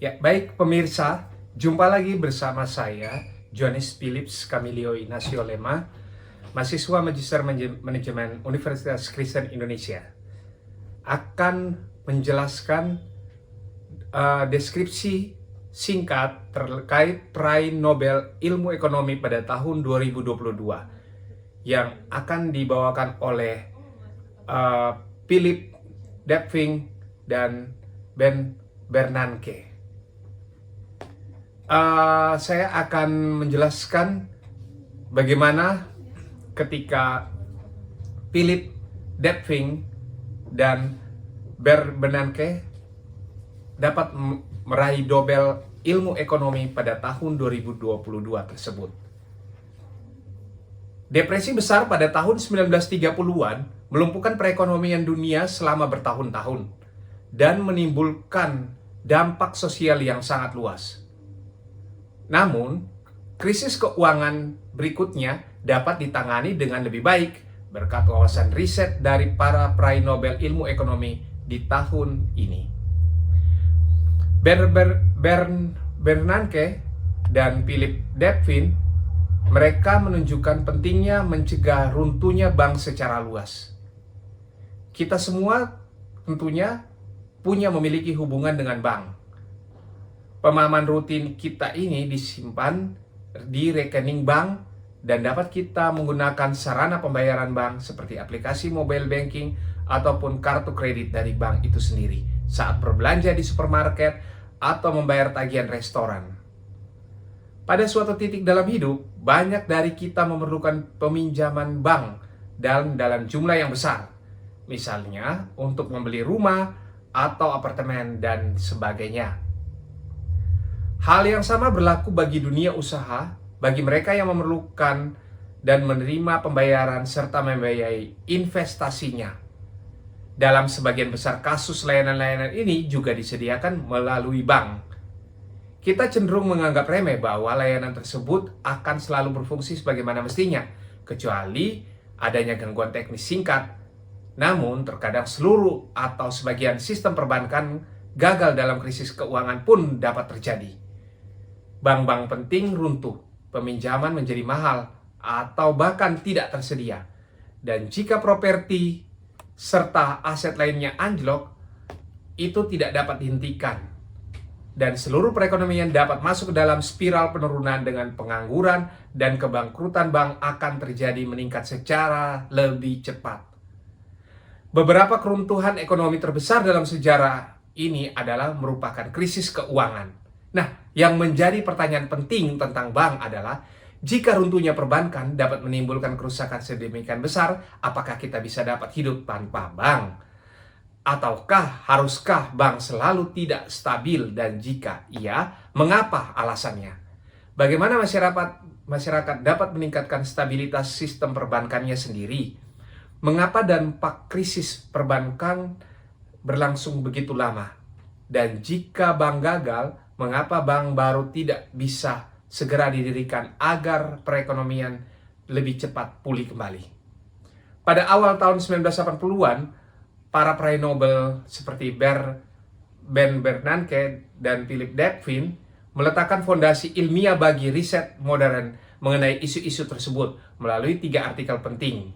Ya, baik pemirsa, jumpa lagi bersama saya, Johannes Philips Camilio Ignacio Lema, mahasiswa Magister Manajemen Universitas Kristen Indonesia, akan menjelaskan deskripsi singkat terkait peraih Nobel Ilmu Ekonomi pada tahun 2022 yang akan dibawakan oleh Philip Debving dan Ben Bernanke. Saya akan menjelaskan bagaimana ketika Philip Debving dan Bernanke dapat meraih Nobel Ilmu Ekonomi pada tahun 2022 tersebut. Depresi besar pada tahun 1930-an melumpuhkan perekonomian dunia selama bertahun-tahun dan menimbulkan dampak sosial yang sangat luas. Namun, krisis keuangan berikutnya dapat ditangani dengan lebih baik berkat wawasan riset dari para peraih Nobel Ilmu Ekonomi di tahun ini. Bernanke dan Philip Debving, mereka menunjukkan pentingnya mencegah runtuhnya bank secara luas. Kita semua tentunya memiliki hubungan dengan bank. Pemahaman rutin kita ini disimpan di rekening bank dan dapat kita menggunakan sarana pembayaran bank seperti aplikasi mobile banking ataupun kartu kredit dari bank itu sendiri saat berbelanja di supermarket atau membayar tagihan restoran. Pada suatu titik dalam hidup, banyak dari kita memerlukan peminjaman bank dalam jumlah yang besar. Misalnya untuk membeli rumah atau apartemen dan sebagainya. Hal yang sama berlaku bagi dunia usaha, bagi mereka yang memerlukan dan menerima pembayaran serta membiayai investasinya. Dalam sebagian besar kasus layanan-layanan ini juga disediakan melalui bank. Kita cenderung menganggap remeh bahwa layanan tersebut akan selalu berfungsi sebagaimana mestinya, kecuali adanya gangguan teknis singkat. Namun, terkadang seluruh atau sebagian sistem perbankan gagal dalam krisis keuangan pun dapat terjadi. Bank-bank penting runtuh, peminjaman menjadi mahal, atau bahkan tidak tersedia. Dan jika properti serta aset lainnya anjlok, itu tidak dapat dihentikan. Dan seluruh perekonomian dapat masuk ke dalam spiral penurunan dengan pengangguran dan kebangkrutan bank akan terjadi meningkat secara lebih cepat. Beberapa keruntuhan ekonomi terbesar dalam sejarah ini adalah merupakan krisis keuangan. Nah, yang menjadi pertanyaan penting tentang bank adalah, jika runtuhnya perbankan dapat menimbulkan kerusakan sedemikian besar, apakah kita bisa dapat hidup tanpa bank? Ataukah haruskah bank selalu tidak stabil, dan jika iya, mengapa alasannya? Bagaimana masyarakat dapat meningkatkan stabilitas sistem perbankannya sendiri? Mengapa dampak krisis perbankan berlangsung begitu lama? Dan jika bank gagal, mengapa bank baru tidak bisa segera didirikan agar perekonomian lebih cepat pulih kembali? Pada awal tahun 1980-an, para peraih Nobel seperti Ben Bernanke dan Philip Debving meletakkan fondasi ilmiah bagi riset modern mengenai isu-isu tersebut melalui 3 artikel penting.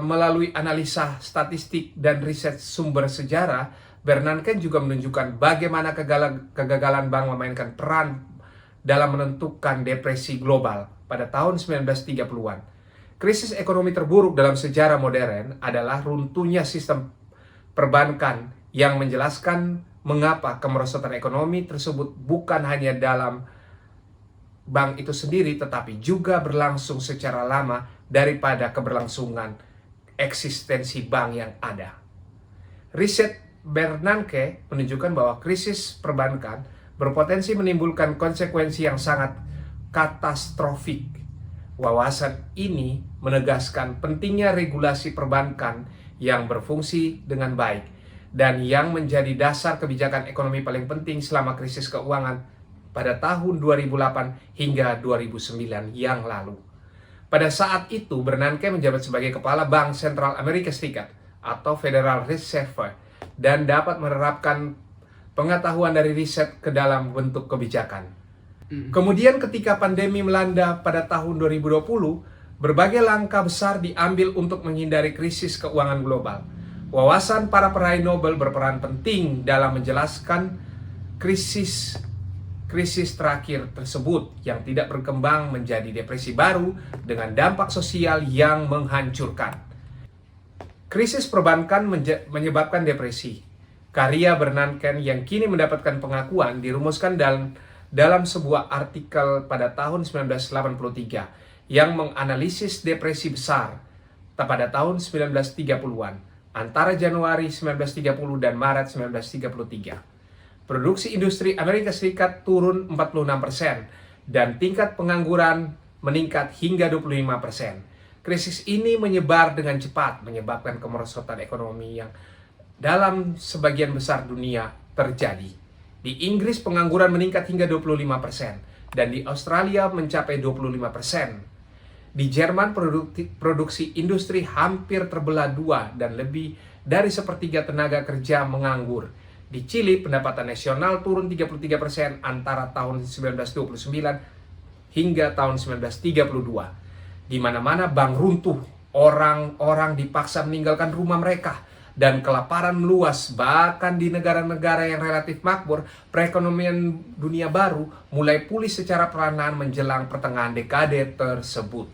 Melalui analisa statistik dan riset sumber sejarah, Bernanke juga menunjukkan bagaimana kegagalan bank memainkan peran dalam menentukan depresi global pada tahun 1930-an. Krisis ekonomi terburuk dalam sejarah modern adalah runtuhnya sistem perbankan yang menjelaskan mengapa kemerosotan ekonomi tersebut bukan hanya dalam bank itu sendiri, tetapi juga berlangsung secara lama daripada keberlangsungan eksistensi bank yang ada. Riset Bernanke menunjukkan bahwa krisis perbankan berpotensi menimbulkan konsekuensi yang sangat katastrofik. Wawasan ini menegaskan pentingnya regulasi perbankan yang berfungsi dengan baik dan yang menjadi dasar kebijakan ekonomi paling penting selama krisis keuangan pada tahun 2008 hingga 2009 yang lalu. Pada saat itu, Bernanke menjabat sebagai Kepala Bank Sentral Amerika Serikat atau Federal Reserve dan dapat menerapkan pengetahuan dari riset ke dalam bentuk kebijakan. Kemudian ketika pandemi melanda pada tahun 2020, berbagai langkah besar diambil untuk menghindari krisis keuangan global. Wawasan para peraih Nobel berperan penting dalam menjelaskan krisis terakhir tersebut yang tidak berkembang menjadi depresi baru dengan dampak sosial yang menghancurkan. Krisis perbankan menyebabkan depresi. Karya Bernanke yang kini mendapatkan pengakuan dirumuskan dalam sebuah artikel pada tahun 1983 yang menganalisis depresi besar pada tahun 1930-an antara Januari 1930 dan Maret 1933. Produksi industri Amerika Serikat turun 46% dan tingkat pengangguran meningkat hingga 25%. Krisis ini menyebar dengan cepat, menyebabkan kemerosotan ekonomi yang dalam sebagian besar dunia terjadi. Di Inggris pengangguran meningkat hingga 25% dan di Australia mencapai 25%. Di Jerman produksi industri hampir terbelah dua dan lebih dari sepertiga tenaga kerja menganggur. Di Chili pendapatan nasional turun 33% antara tahun 1929 hingga tahun 1932. Di mana-mana bank runtuh, orang-orang dipaksa meninggalkan rumah mereka, dan kelaparan meluas. Bahkan di negara-negara yang relatif makmur, perekonomian dunia baru mulai pulih secara perlahan menjelang pertengahan dekade tersebut.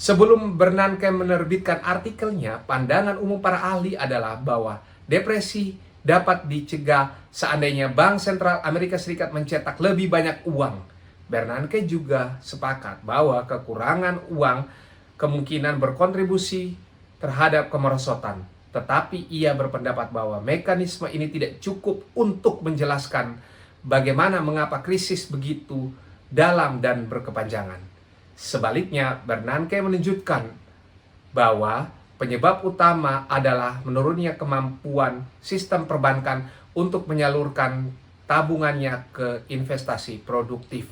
Sebelum Bernanke menerbitkan artikelnya, pandangan umum para ahli adalah bahwa depresi dapat dicegah seandainya Bank Sentral Amerika Serikat mencetak lebih banyak uang. Bernanke juga sepakat bahwa kekurangan uang kemungkinan berkontribusi terhadap kemerosotan. Tetapi ia berpendapat bahwa mekanisme ini tidak cukup untuk menjelaskan bagaimana mengapa krisis begitu dalam dan berkepanjangan. Sebaliknya, Bernanke menunjukkan bahwa penyebab utama adalah menurunnya kemampuan sistem perbankan untuk menyalurkan tabungannya ke investasi produktif.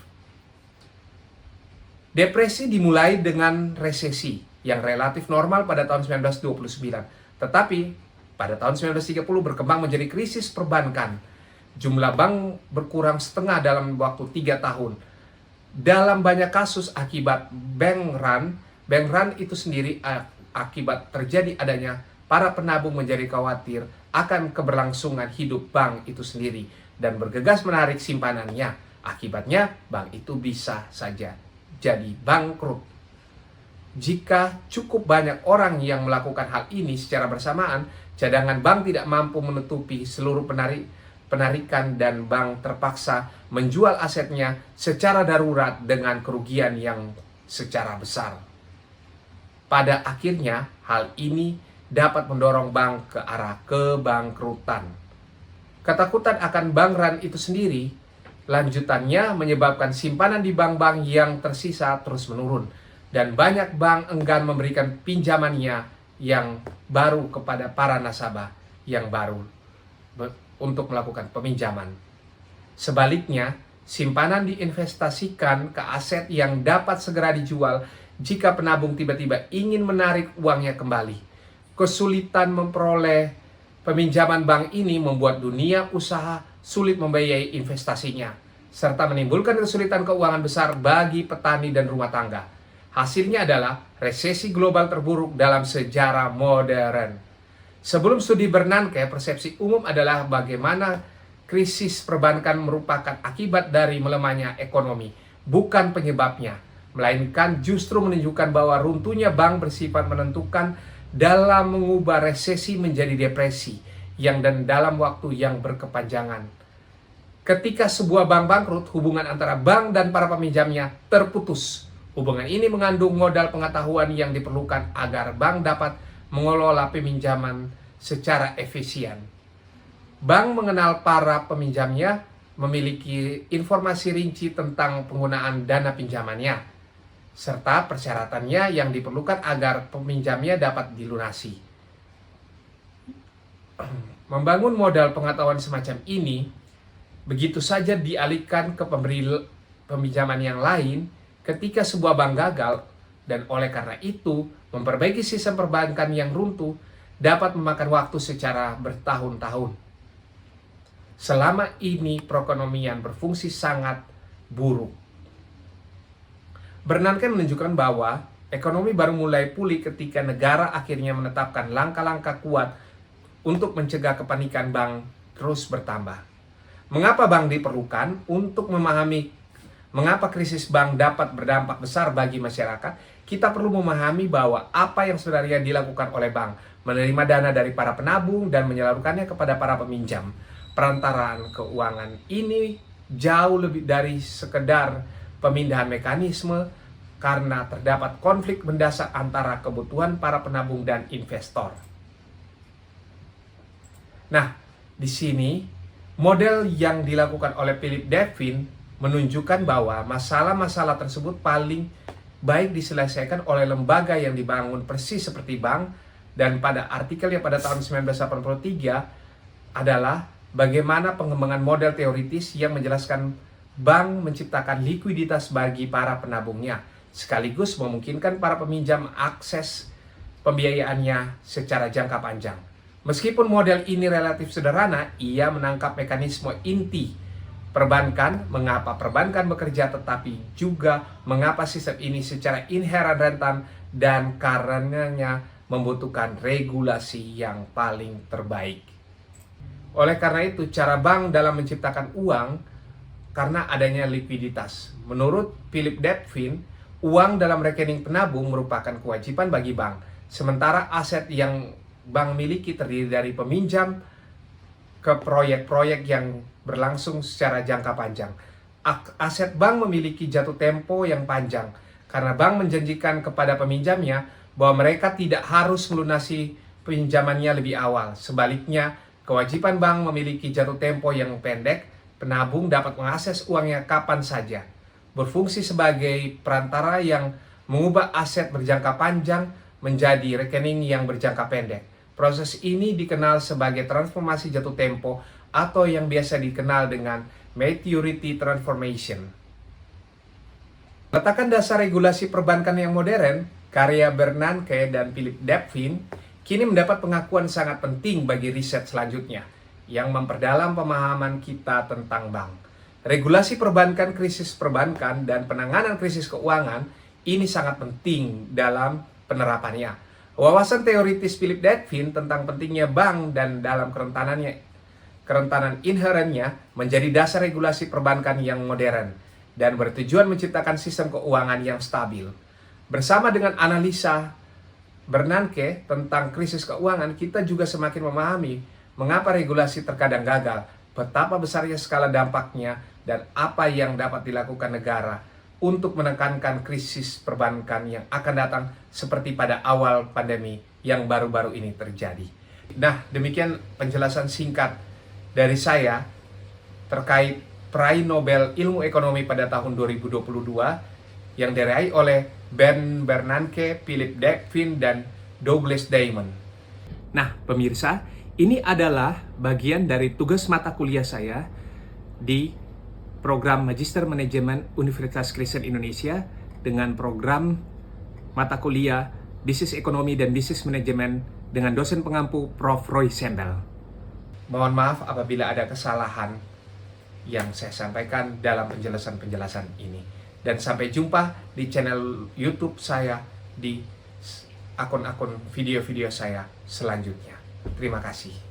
Depresi dimulai dengan resesi yang relatif normal pada tahun 1929. Tetapi pada tahun 1930 berkembang menjadi krisis perbankan. Jumlah bank berkurang setengah dalam waktu 3 tahun. Dalam banyak kasus akibat bank run itu sendiri akibat terjadi adanya para penabung menjadi khawatir akan keberlangsungan hidup bank itu sendiri dan bergegas menarik simpanannya. Akibatnya bank itu bisa saja jadi bangkrut. Jika cukup banyak orang yang melakukan hal ini secara bersamaan, cadangan bank tidak mampu menutupi seluruh penarikan dan bank terpaksa menjual asetnya secara darurat dengan kerugian yang secara besar. Pada akhirnya, hal ini dapat mendorong bank ke arah kebangkrutan. Ketakutan akan bank run itu sendiri, lanjutannya menyebabkan simpanan di bank-bank yang tersisa terus menurun. Dan banyak bank enggan memberikan pinjamannya yang baru kepada para nasabah yang baru untuk melakukan peminjaman. Sebaliknya, simpanan diinvestasikan ke aset yang dapat segera dijual jika penabung tiba-tiba ingin menarik uangnya kembali. Kesulitan memperoleh peminjaman bank ini membuat dunia usaha sulit membiayai investasinya, serta menimbulkan kesulitan keuangan besar bagi petani dan rumah tangga. Hasilnya adalah resesi global terburuk dalam sejarah modern. Sebelum studi Bernanke, persepsi umum adalah bagaimana krisis perbankan merupakan akibat dari melemahnya ekonomi, bukan penyebabnya, melainkan justru menunjukkan bahwa runtuhnya bank bersifat menentukan dalam mengubah resesi menjadi depresi yang dan dalam waktu yang berkepanjangan. Ketika sebuah bank bangkrut, hubungan antara bank dan para peminjamnya terputus. Hubungan ini mengandung modal pengetahuan yang diperlukan agar bank dapat mengelola peminjaman secara efisien. Bank mengenal para peminjamnya, memiliki informasi rinci tentang penggunaan dana pinjamannya, serta persyaratannya yang diperlukan agar peminjamnya dapat dilunasi. Membangun modal pengetahuan semacam ini, begitu saja dialihkan ke pemberi peminjaman yang lain ketika sebuah bank gagal, dan oleh karena itu, memperbaiki sistem perbankan yang runtuh dapat memakan waktu secara bertahun-tahun. selama ini perekonomian berfungsi sangat buruk. Bernanke menunjukkan bahwa ekonomi baru mulai pulih ketika negara akhirnya menetapkan langkah-langkah kuat untuk mencegah kepanikan bank terus bertambah. Mengapa bank diperlukan? Untuk memahami mengapa krisis bank dapat berdampak besar bagi masyarakat, kita perlu memahami bahwa apa yang sebenarnya dilakukan oleh bank, menerima dana dari para penabung dan menyalurkannya kepada para peminjam. Perantaraan keuangan ini jauh lebih dari sekedar pemindahan mekanisme, karena terdapat konflik mendasar antara kebutuhan para penabung dan investor. Nah, di sini model yang dilakukan oleh Philip Devin menunjukkan bahwa masalah-masalah tersebut paling baik diselesaikan oleh lembaga yang dibangun persis seperti bank, dan pada artikelnya pada tahun 1983 adalah bagaimana pengembangan model teoritis yang menjelaskan bank menciptakan likuiditas bagi para penabungnya, sekaligus memungkinkan para peminjam akses pembiayaannya secara jangka panjang. Meskipun model ini relatif sederhana, ia menangkap mekanisme inti perbankan, mengapa perbankan bekerja, tetapi juga mengapa sistem ini secara inheran rentan dan karenanya membutuhkan regulasi yang paling terbaik. Oleh karena itu, cara bank dalam menciptakan uang karena adanya likuiditas. Menurut Philip Devin, uang dalam rekening penabung merupakan kewajiban bagi bank, sementara aset yang bank miliki terdiri dari peminjam ke proyek-proyek yang berlangsung secara jangka panjang. Aset bank memiliki jatuh tempo yang panjang, karena bank menjanjikan kepada peminjamnya bahwa mereka tidak harus melunasi pinjamannya lebih awal. Sebaliknya, kewajiban bank memiliki jatuh tempo yang pendek, penabung dapat mengakses uangnya kapan saja, berfungsi sebagai perantara yang mengubah aset berjangka panjang menjadi rekening yang berjangka pendek. Proses ini dikenal sebagai transformasi jatuh tempo atau yang biasa dikenal dengan maturity transformation. Letakkan dasar regulasi perbankan yang modern, karya Bernanke dan Philip Devin, kini mendapat pengakuan sangat penting bagi riset selanjutnya yang memperdalam pemahaman kita tentang bank. Regulasi perbankan, krisis perbankan, dan penanganan krisis keuangan ini sangat penting dalam penerapannya. Wawasan teoritis Philip Devin tentang pentingnya bank dan dalam kerentanan inherennya menjadi dasar regulasi perbankan yang modern dan bertujuan menciptakan sistem keuangan yang stabil. Bersama dengan analisa Bernanke tentang krisis keuangan, kita juga semakin memahami mengapa regulasi terkadang gagal, betapa besarnya skala dampaknya, dan apa yang dapat dilakukan negara untuk menekankan krisis perbankan yang akan datang seperti pada awal pandemi yang baru-baru ini terjadi. Nah, demikian penjelasan singkat dari saya terkait peraih Nobel Ilmu Ekonomi pada tahun 2022 yang diraih oleh Ben Bernanke, Philip Devin, dan Douglas Diamond. Nah, pemirsa, ini adalah bagian dari tugas mata kuliah saya di program Magister Manajemen Universitas Kristen Indonesia dengan program mata kuliah Bisnis Ekonomi dan Bisnis Manajemen dengan dosen pengampu Prof. Roy Sembel. Mohon maaf apabila ada kesalahan yang saya sampaikan dalam penjelasan-penjelasan ini. Dan sampai jumpa di channel YouTube saya, di akun-akun video-video saya selanjutnya. Terima kasih.